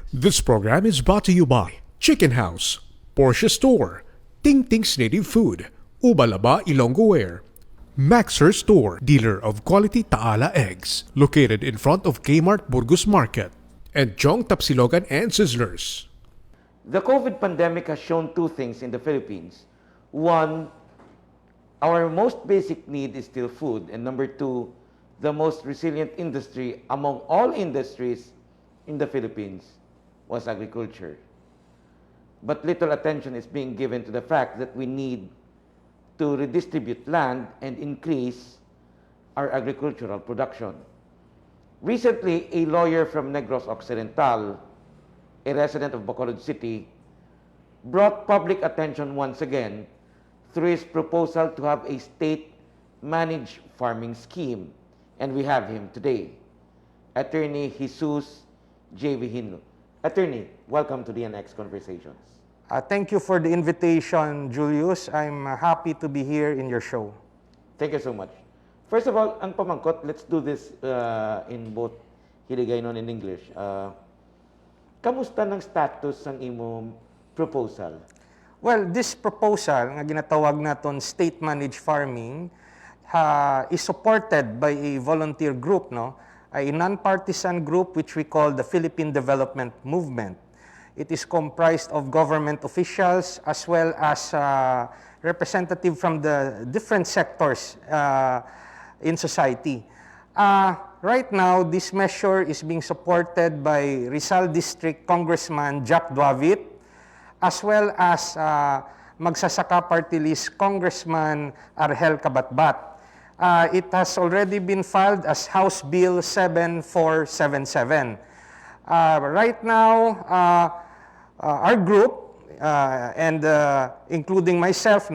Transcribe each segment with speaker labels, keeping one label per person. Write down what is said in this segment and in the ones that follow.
Speaker 1: This program is brought to you by Chicken House, Porsche Store, Ting Ting's Native Food, Ubalaba Ilonggo Wear, Maxer Store, dealer of quality Taala eggs, located in front of Kmart Burgos Market, and Jong Tapsilogan and Sizzlers.
Speaker 2: The COVID pandemic has shown two things in the Philippines. One, our most basic need is still food. And number two, the most resilient industry among all industries in the Philippines was agriculture. But little attention is being given to the fact that we need to redistribute land and increase our agricultural production. Recently, a lawyer from Negros Occidental, a resident of Bacolod City, brought public attention once again through his proposal to have a state-managed farming scheme. And we have him today, Attorney Jesus J.V. Hinlo. Attorney, welcome to DNX Conversations.
Speaker 3: Thank you for the invitation, Julius. I'm happy to be here in your show.
Speaker 2: Thank you so much. First of all, ang pamangkot, let's do this in both Hiligaynon and English. Kamusta ng status ng imong proposal?
Speaker 3: Well, this proposal, nga ginatawag naton state-managed farming, is supported by a volunteer group, no? A non-partisan group which we call the Philippine Development Movement. It is comprised of government officials as well as representative from the different sectors in society. Right now, this measure is being supported by Rizal District Congressman Jack Duavit, as well as Magsasaka Party List Congressman Argel Cabatbat. It has already been filed as House Bill 7477. Right now, our group, and including myself,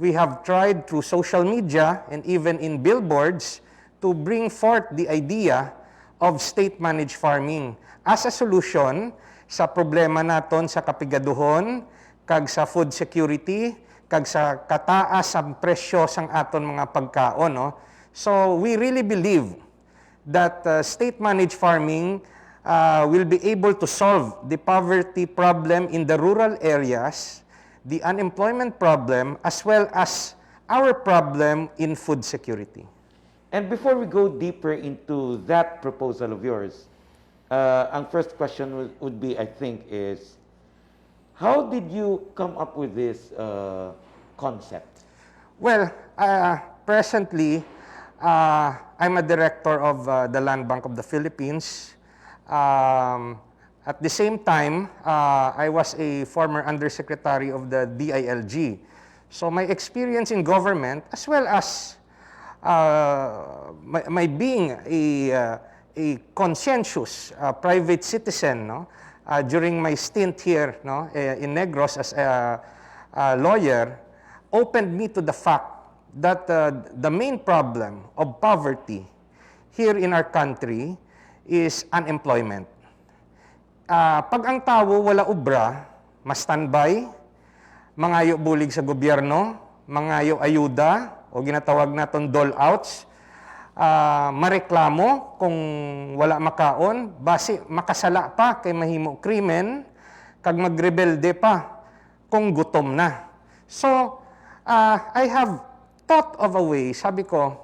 Speaker 3: we have tried through social media and even in billboards to bring forth the idea of state-managed farming as a solution sa problema naton sa kapigaduhon, kag sa food security, kag sa kataas ang presyo sang aton mga pagkaon. No? So we really believe that state-managed farming will be able to solve the poverty problem in the rural areas, the unemployment problem, as well as our problem in food security.
Speaker 2: And before we go deeper into that proposal of yours, ang first question would be, I think, is how did you come up with this concept?
Speaker 3: Well, presently, I'm a director of the Land Bank of the Philippines. At the same time, I was a former undersecretary of the DILG. So my experience in government, as well as my being a conscientious private citizen, during my stint here, in Negros as a lawyer, opened me to the fact that the main problem of poverty here in our country is unemployment. Pag ang tao wala ubra, ma-standby, mangayo bulig sa gobyerno, mangayo ayuda, o ginatawag naton dole-outs, mareklamo kung wala makaon, basi makasala pa kay mahimo krimen, kag magrebelde pa kung gutom na. So, I have thought of a way, sabi ko,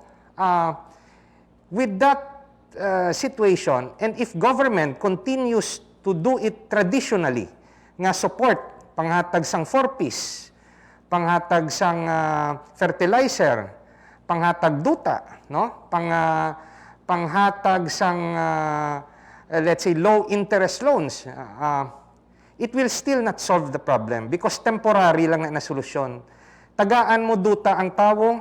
Speaker 3: with that situation, and if government continues to do it traditionally, nga support, panghatag sang 4-piece, panghatag sang fertilizer, panghatag duta, no? Panghatag sang, let's say, low-interest loans, it will still not solve the problem because temporary lang na solusyon. Tagaan mo duta ang tao,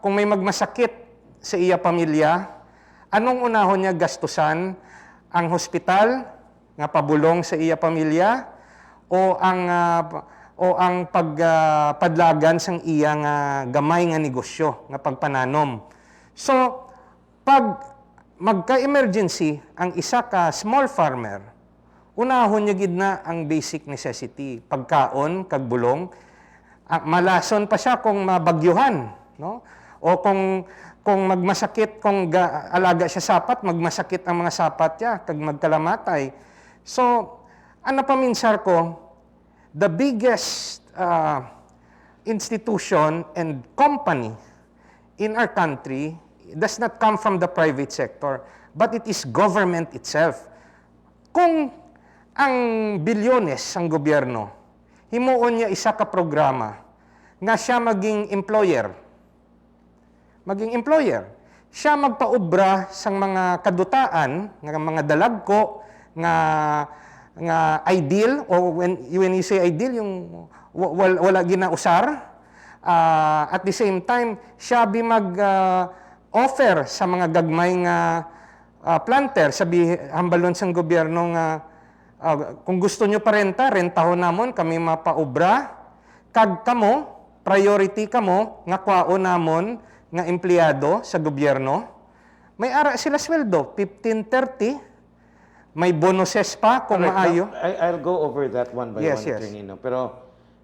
Speaker 3: kung may magmasakit sa iya pamilya, anong unahon niya gastusan? Ang hospital nga pabulong sa iya pamilya o ang pagpadlagan sang iya nga gamay nga negosyo nga pagpananom. So pag magka-emergency ang isa ka small farmer, unahon niya gid na ang basic necessity, pagkaon kag bulong. Malason pa siya kung mabagyuhan, no? O kung kung magmasakit, kung alaga siya sapat, magmasakit ang mga sapat niya, kag magkalamatay. So, ano pa minsar ko, the biggest institution and company in our country does not come from the private sector, but it is government itself. Kung ang bilyones ang gobyerno, himuon niya isa ka programa nga siya maging employer. Siya magpaubra sa mga kadutaan, nga mga dalagko, nga ideal, o when you say ideal, yung wala ginausar. At the same time, siya mag-offer sa mga gagmay nga planter, sabi hambalon sang gobyerno nga, kung gusto nyo parenta, rentahon namon, kami mapaubra, kag kamo, priority kamo, nga kwao namon, nga empleyado sa gobyerno, may ara sila sweldo, 15-30, may bonuses pa kung maayo.
Speaker 2: I'll go over that one by
Speaker 3: Yes,
Speaker 2: one,
Speaker 3: yes.
Speaker 2: Attorney. No? Pero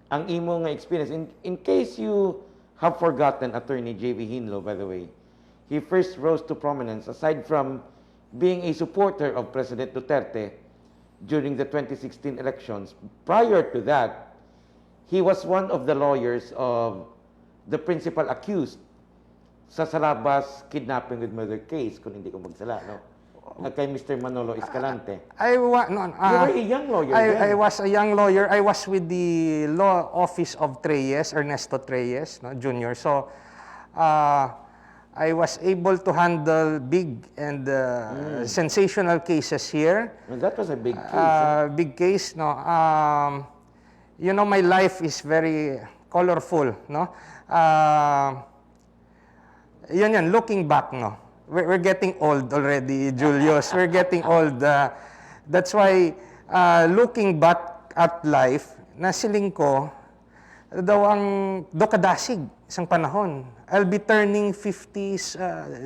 Speaker 2: ang imo nga experience, in case you have forgotten Attorney J.V. Hinlo, by the way, he first rose to prominence aside from being a supporter of President Duterte during the 2016 elections. Prior to that, he was one of the lawyers of the principal accused sa Salabas kidnapping with murder case, kung hindi ko magsala, no? Kay Mr. Manolo Escalante.
Speaker 3: You were
Speaker 2: a young lawyer then.
Speaker 3: I was a young lawyer. I was with the law office of Treyes, Ernesto Treyes, no, Jr. So, I was able to handle big and sensational cases here.
Speaker 2: Well, that was a big case.
Speaker 3: Big case, no. You know, my life is very colorful, no. Yun, looking back, no. We're getting old already, Julius. We're getting old. That's why, looking back at life, nasiling ko, daw ang dokadasig isang panahon. I'll be turning 50s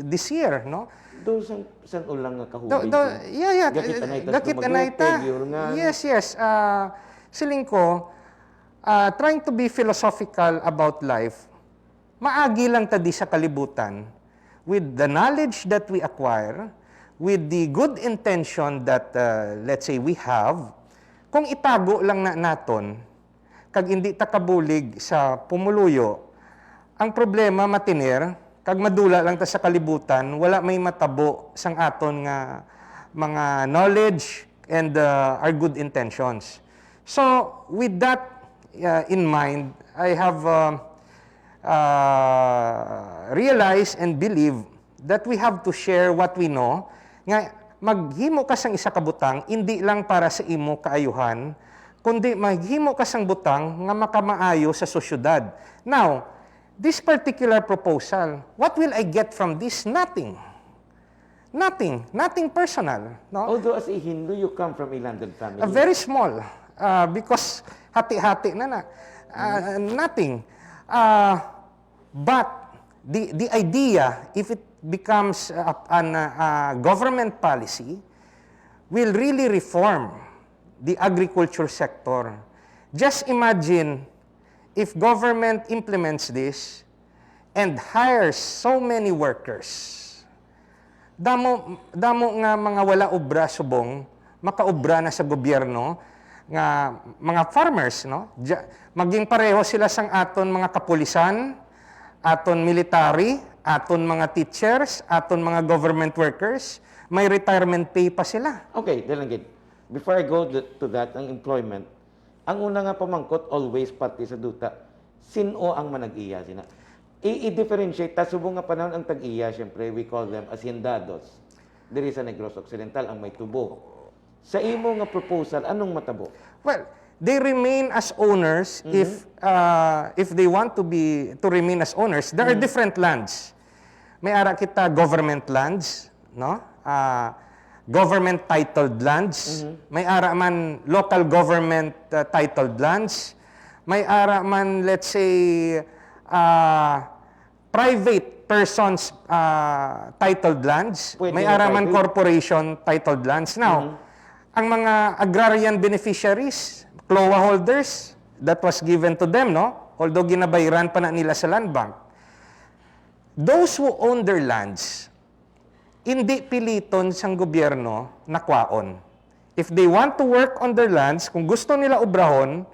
Speaker 3: this year, no?
Speaker 2: Do san ulang nga kahubig.
Speaker 3: Yeah.
Speaker 2: Gakit anayta.
Speaker 3: Yes. Siling ko, trying to be philosophical about life, maagi lang tadi sa kalibutan, with the knowledge that we acquire, with the good intention that, let's say, we have, kung itago lang na naton, kag hindi takabulig sa pumuluyo, ang problema matinir, kag madula lang ta sa kalibutan, wala may matabo sang aton nga mga knowledge and our good intentions. So, with that in mind, I have realize and believe that we have to share what we know, nga maghimo ka sang isa ka butang, hindi lang para sa imo kaayuhan, kundi maghimo ka sang butang nga makamaayo sa sosyudad. Now, this particular proposal, what will I get from this? Nothing personal. No?
Speaker 2: Although as a Hindu, you come from a landed family.
Speaker 3: Very small, because hati-hati na. Nothing. But the idea, if it becomes a government policy, will really reform the agriculture sector. Just imagine if government implements this and hires so many workers. Damo nga mga wala obra subong, makaobra na sa gobyerno, nga mga farmers, no? Maging pareho sila sang aton mga kapulisan, aton military, aton mga teachers, aton mga government workers, may retirement pay pa sila.
Speaker 2: Okay, Delanggit. Before I go to that, ang employment, ang una nga pamangkot, always pati sa duta, sino ang manag-iya sina? I-differentiate, tasubong nga panahon ang tag-iya, syempre, we call them haciendados. Diri sa Negros Occidental, ang may tubo. Sa imo nga proposal, anong matabo?
Speaker 3: Well, they remain as owners if they want to remain as owners. There are different lands. May ara kita government lands, no? Government titled lands. May ara man local government titled lands. May ara man, let's say, private persons titled lands.
Speaker 2: Pwede
Speaker 3: may
Speaker 2: na
Speaker 3: ara man
Speaker 2: private.
Speaker 3: corporation titled lands. Now, ang mga agrarian beneficiaries, CLOA holders, that was given to them, no? Although ginabayaran pa na nila sa land bank. those who own their lands, hindi piliton sang gobyerno na kwaon. If they want to work on their lands, kung gusto nila obrahon,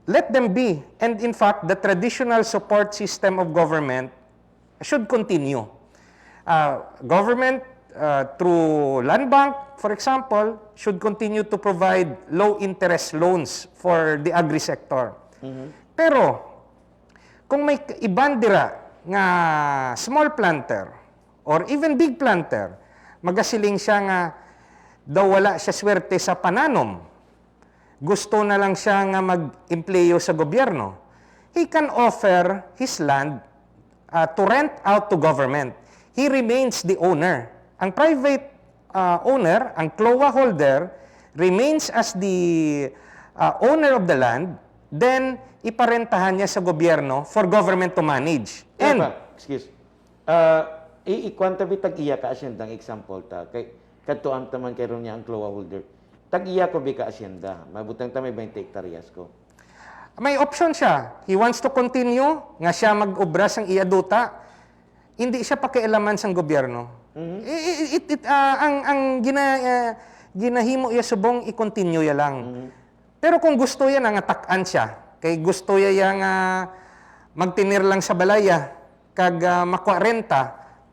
Speaker 3: let them be. And in fact, the traditional support system of government should continue. Government, through land bank, for example, should continue to provide low-interest loans for the agri-sector. Pero, kung may ibandira nga small planter or even big planter, magasiling siya nga daw wala siya swerte sa pananom, gusto na lang siya nga mag-empleyo sa gobyerno, he can offer his land to rent out to government. He remains the owner. Ang private owner, ang CLOA holder, remains as the owner of the land, then iparentahan niya sa gobyerno for government to manage. And,
Speaker 2: excuse. Ikwanta bitag iya ka asyendang example ta. Kay katuam taman kay ron niya ang CLOA holder. Tag-iya ko bi ka asyenda. Mabutang ta may 20 hektaryas ko.
Speaker 3: may option siya. He wants to continue, nga siya mag-obra sang iya duta. Hindi siya pakialaman sang gobyerno. Ang ginahimo iya subong, i-continue ya lang. Pero kung gusto ya nga tak-an siya, kay gusto ya nga magtinir lang sa balaya, kag makuha renta,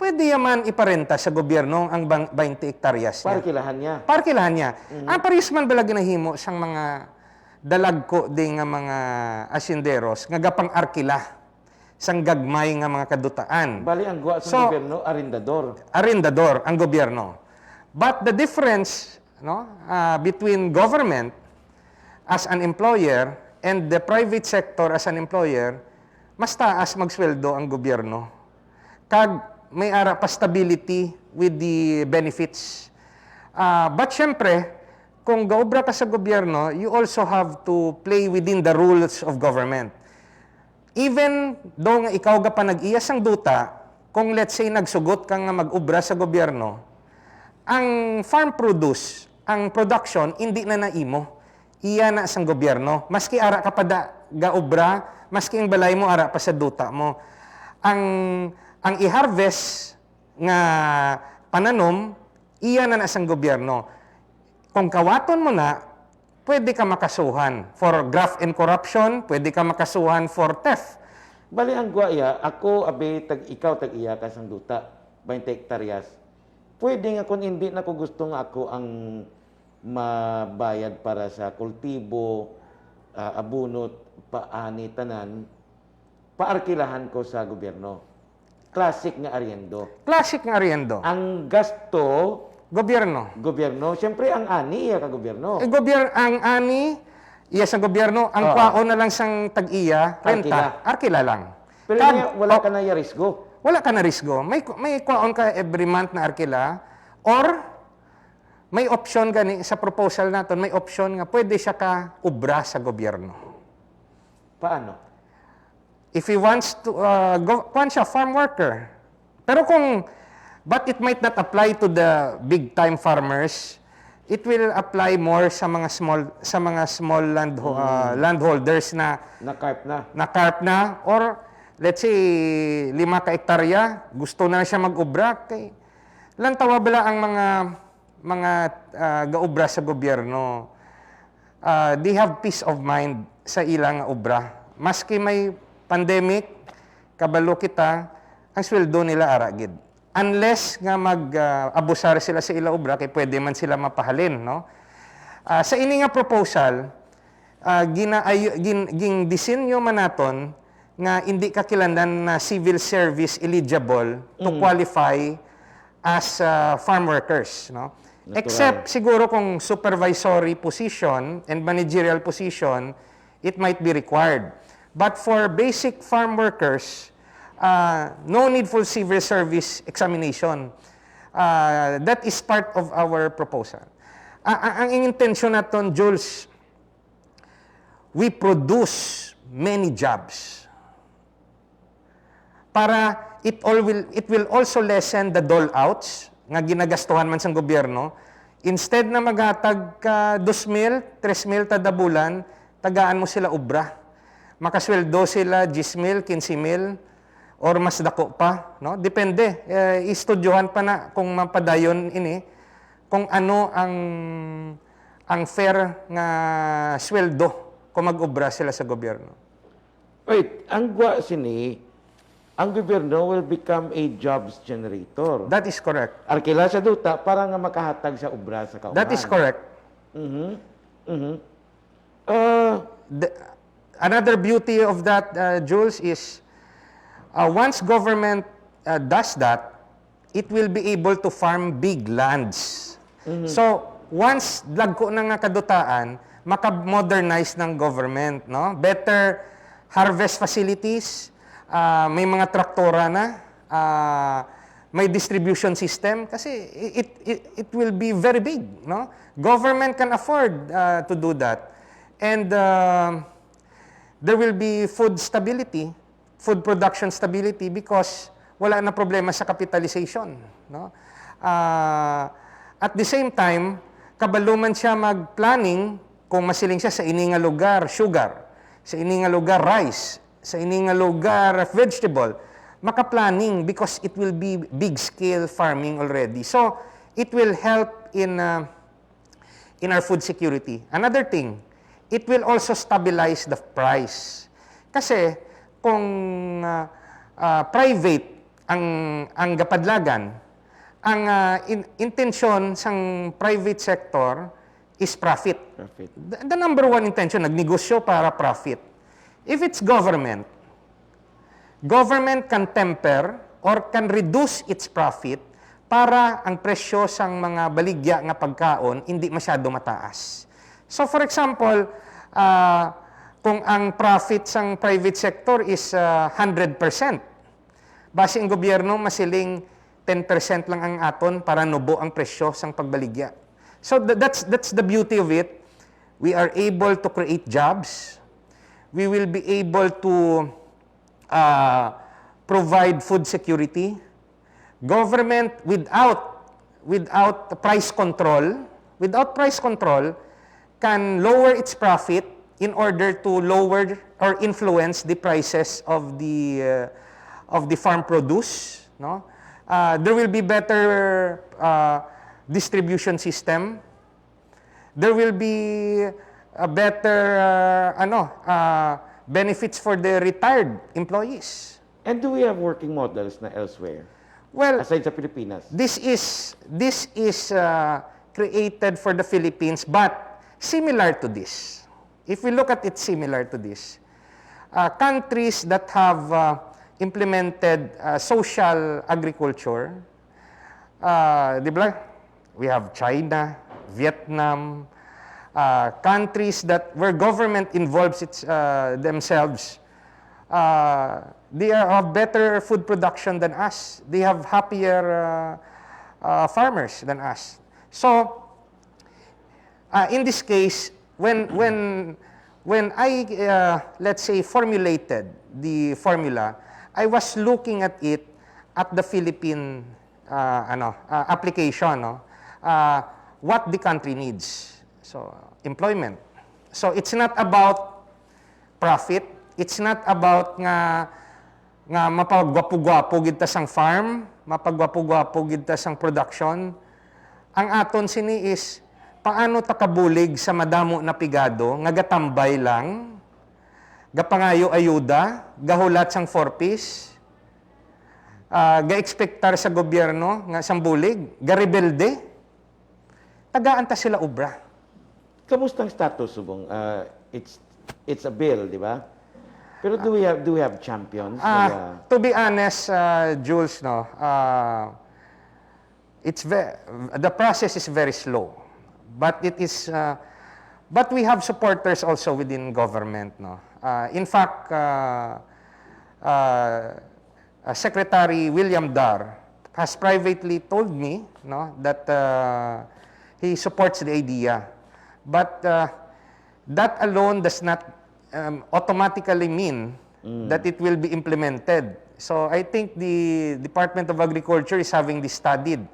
Speaker 3: pwede yaman iparenta sa gobyerno ang 20 hektaryas niya.
Speaker 2: Parkilahan niya.
Speaker 3: Parkilahan niya. Ang paris man bala ginahimo sang mga dalagko di nga mga asinderos, nga gapang arkila, sang gagmay nga mga kadutaan.
Speaker 2: Bali, ang guwa sa gobyerno, arendador.
Speaker 3: Arendador, ang gobyerno. But the difference between government as an employer and the private sector as an employer, mas taas magsweldo ang gobyerno. Kag may ara pa stability with the benefits. But syempre, kung gaobra ka sa gobyerno, you also have to play within the rules of government. Even though nga ikaw ga pa nag-iyas ang duta, kung let's say nagsugot ka nga mag-ubra sa gobyerno, ang farm produce, ang production, hindi na naimo. Iya na sang gobyerno. Maski ara ka pa gaobra, maski ang balay mo ara pa sa duta mo. Ang i-harvest nga pananom, iya na sang gobyerno. Kung kawaton mo na, pwede ka makasuhan for graft and corruption, pwede ka makasuhan for theft.
Speaker 2: Bali, ang guwaya, ako, abe, ikaw, tag-iya ka sang duta, 20 hektaryas. Pwede nga kung hindi na ko gusto nga ako ang mabayad para sa kultibo, abunot, paani, tanan, paarkilahan ko sa gobyerno. Classic nga ariendo.
Speaker 3: Classic nga ariendo.
Speaker 2: Ang gasto,
Speaker 3: gobyerno.
Speaker 2: Gobyerno. Siyempre, ang ani, iya ka gobyerno.
Speaker 3: Ang ani, iya sa gobyerno, ang kwaon na lang sang tag-iya, renta, arkila lang.
Speaker 2: Pero wala ka na risgo.
Speaker 3: Wala ka na risgo. May kwaon ka every month na arkila, or may option gani sa proposal naton, may option nga pwede siya ka ubra sa gobyerno.
Speaker 2: Paano?
Speaker 3: If he wants to kuan siya farm worker. Pero but it might not apply to the big time farmers. It will apply more sa mga small landholders na nakarp na, or let's say 5 ka hektarya, gusto na siya mag-ubra kay lantawa bala ang mga gaubra sa gobyerno. They have peace of mind sa ilang ubra. Maski may pandemic, kabalo kita, ang sweldo nila aragid. Unless nga mag-abusar sila sa ila ubra, kay pwede man sila mapahalin, no? Sa ini nga proposal, disenyo man naton nga hindi kakilandan na civil service eligible to qualify as farm workers, no? Natural. Except siguro kung supervisory position and managerial position, it might be required. But for basic farm workers, no need for civil service examination. That is part of our proposal. Ang intensyon naton, Jules, we produce many jobs. Para it will also lessen the dole-outs nga ginagastuhan man sang gobyerno. Instead na maghatag ka 2,000, 3,000 tada bulan, tagaan mo sila ubra. Makasweldo sila 10,000, 15,000, o or mas dako pa, no? Depende. Istudyohan pa na kung mapadayon ini kung ano ang fair nga sweldo kung mag-obra sila sa gobyerno.
Speaker 2: Wait, ang gwa sini, ang gobyerno will become a jobs generator.
Speaker 3: That is correct.
Speaker 2: Arkila sa duta para nga makahatag sa obra sa kauban.
Speaker 3: That is correct. Another beauty of that, Jules, is once government does that, it will be able to farm big lands. So, once lagko na nga kadutaan, maka-modernize ng government, no? Better harvest facilities, may mga traktora na, may distribution system kasi it will be very big, no? Government can afford to do that. And there will be food stability, food production stability because wala na problema sa capitalization, no? At the same time, kabaluman siya mag-planning kung masiling siya sa ini nga lugar sugar, sa ini nga lugar rice, sa ini nga lugar vegetable, maka-planning because it will be big-scale farming already. So, it will help in our food security. Another thing, it will also stabilize the price. Kasi kung private ang gapadlagan, ang intensyon sang private sector is profit. The number one intention, nagnegosyo para profit. If it's government can temper or can reduce its profit para ang presyo sang mga baligya nga pagkaon hindi masyado mataas. So for example, kung ang profit sang private sector is 100%, base ang gobyerno masiling 10% lang ang aton para nubo ang presyo sang pagbaligya. So that's the beauty of it. We are able to create jobs. We will be able to provide food security. Government without price control, can lower its profit in order to lower or influence the prices of the farm produce, no? There will be better distribution system. There will be a better benefits for the retired employees.
Speaker 2: And do we have working models na elsewhere?
Speaker 3: Well,
Speaker 2: aside sa Pilipinas?
Speaker 3: This is created for the Philippines, but similar to this. If we look at it similar to this, countries that have implemented social agriculture, di ba? We have China, Vietnam, countries where government involves themselves. They have better food production than us. They have happier farmers than us. So, in this case, when I let's say formulated the formula, I was looking at it at the Philippine application, no? What the country needs. So, employment. So, it's not about profit. It's not about nga mapagwapo-gwapo gid ta sang farm, mapagwapo-gwapo gid ta sang production. Ang aton sini is paano ta kabulig sa madamo na pigado nga gatambay lang, gapangayo ayuda, gahulat sang 4-piece, ga-expectar sa gobyerno nga sang bulig, ga-rebelde, tagaan ta sila obra.
Speaker 2: Kamusta ang status, Subong? It's a bill, di ba? Pero do we have champions?
Speaker 3: To be honest, Jules, no, the process is very slow. But it is, but we have supporters also within government, no. In fact, Secretary William Dar has privately told me, no, that he supports the idea. But that alone does not automatically mean that it will be implemented. So I think the Department of Agriculture is having this studied.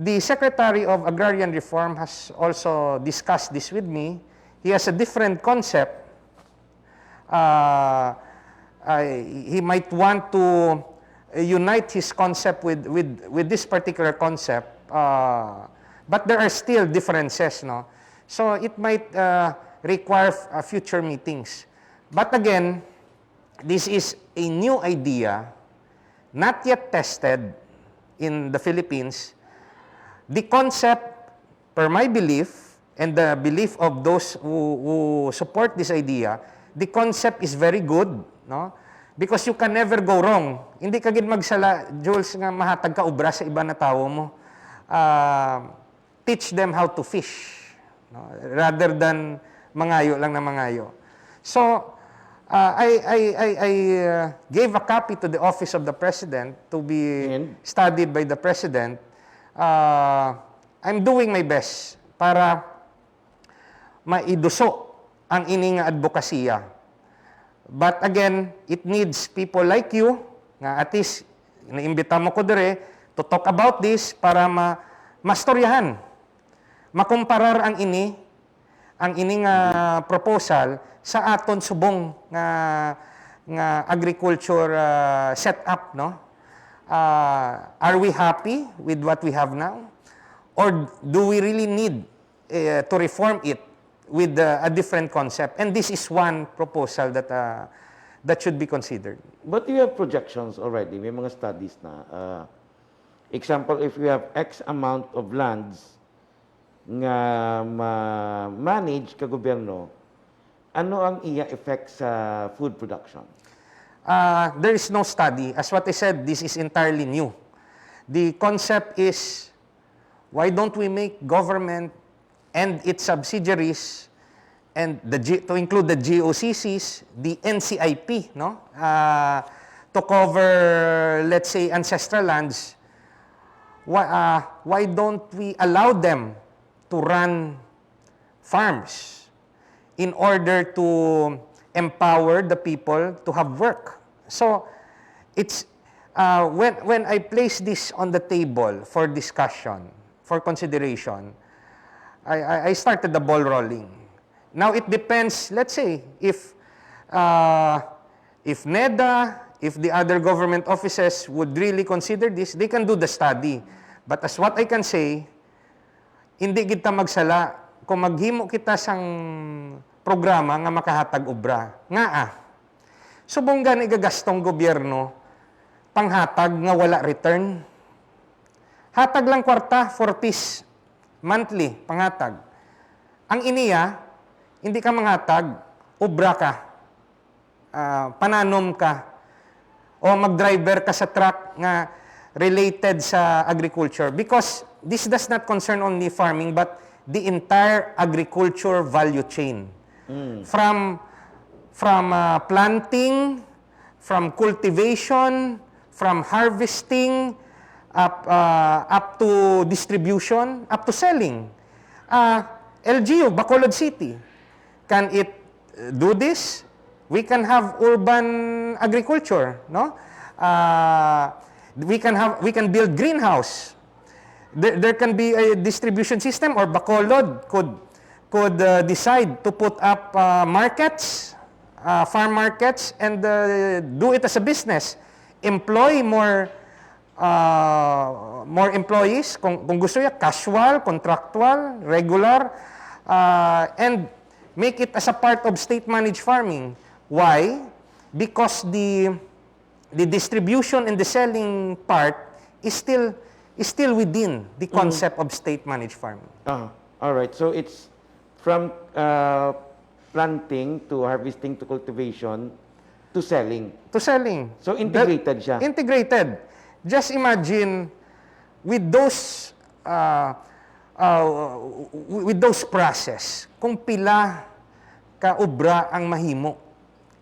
Speaker 3: The Secretary of Agrarian Reform has also discussed this with me. He has a different concept. he might want to unite his concept with this particular concept, but there are still differences, no? So it might require future meetings. But again, this is a new idea, not yet tested in the Philippines. The concept, per my belief, and the belief of those who support this idea, the concept is very good, no? Because you can never go wrong. Hindi ka gid magsala, Jules, nga mahatag ka obra sa iba na tawo mo. Teach them how to fish, no? Rather than mangayo lang na mangayo. So, I gave a copy to the office of the President to be studied by the President. I'm doing my best para maiduso ang ining advokasya. But again, it needs people like you, nga at least, naimbita mo ko dire, to talk about this para mastoryahan. Makumparar ang ining proposal sa aton subong nga agriculture setup, no? Are we happy with what we have now? Or do we really need to reform it with a different concept? And this is one proposal that should be considered.
Speaker 2: But you have projections already, may mga studies na. Example, if we have X amount of lands nga manage ka gobyerno, ano ang iya effect sa food production?
Speaker 3: There is no study. As what I said, this is entirely new. The concept is, why don't we make government and its subsidiaries, and to include the GOCCs, the NCIP, no? To cover, let's say, ancestral lands, why don't we allow them to run farms in order to empower the people to have work? So, it's when I place this on the table for discussion, for consideration, I started the ball rolling. Now it depends, let's say, if NEDA, if the other government offices would really consider this, they can do the study. But as what I can say, hindi kita magsala kung maghimo kita sang programa nga makahatag obra. Subong gani gagastong gobyerno panghatag nga wala return. Hatag lang kwarta, 4 piece monthly, panghatag. Ang iniya, hindi ka manghatag, obra ka, pananom ka, o mag-driver ka sa truck nga related sa agriculture. Because this does not concern only farming, but the entire agriculture value chain. From planting, from cultivation, from harvesting, up to distribution, up to selling. LGU, Bacolod City, can it do this? We can have urban agriculture, no? We can build greenhouse. There can be a distribution system, or Bacolod could decide to put up markets, farm markets, and do it as a business. Employ more employees, kung gusto niya, casual, contractual, regular, and make it as a part of state-managed farming. Why? Because the distribution and the selling part is still within the concept of state-managed farming.
Speaker 2: All right. So it's from planting to harvesting to cultivation to selling.
Speaker 3: To selling.
Speaker 2: So integrated siya.
Speaker 3: Integrated. Just imagine with those process, kung pila ka obra ang mahimo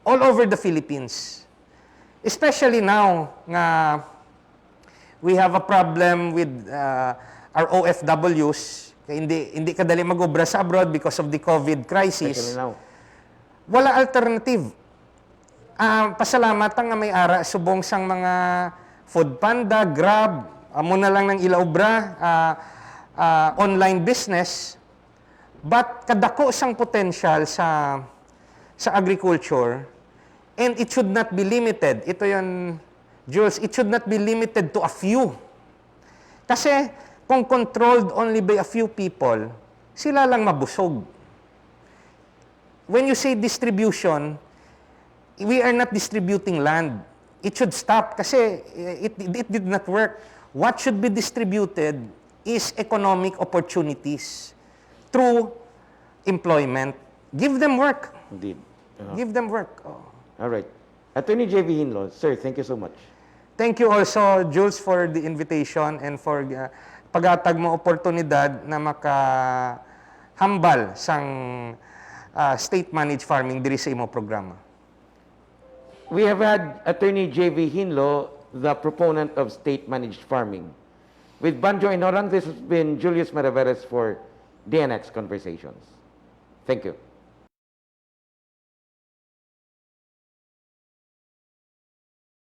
Speaker 3: all over the Philippines. Especially now nga we have a problem with our OFWs. Hindi kadali mag-obra sa abroad because of the COVID crisis.
Speaker 2: Especially now.
Speaker 3: Wala alternative. Pasalamat nga may ara subong sang mga Food Panda, Grab, amo na lang ng ilaobra, online business. But kadako sang potential sa agriculture And it should not be limited. Ito yun, Jules, it should not be limited to a few. Kasi kung controlled only by a few people, sila lang mabusog. When you say distribution, we are not distributing land. It should stop kasi it did not work. What should be distributed is economic opportunities through employment. Give them work.
Speaker 2: Indeed.
Speaker 3: Give them work. Oh.
Speaker 2: All right. Attorney J.V. Hinlo, sir, thank you so much.
Speaker 3: Thank you also, Jules, for the invitation and for pagatag mo oportunidad na makahambal sang state-managed farming diri sa imo programa.
Speaker 2: We have had Attorney J.V. Hinlo, the proponent of state-managed farming. With Banjo Inorang, this has been Julius Maraveres for DNX Conversations. Thank you.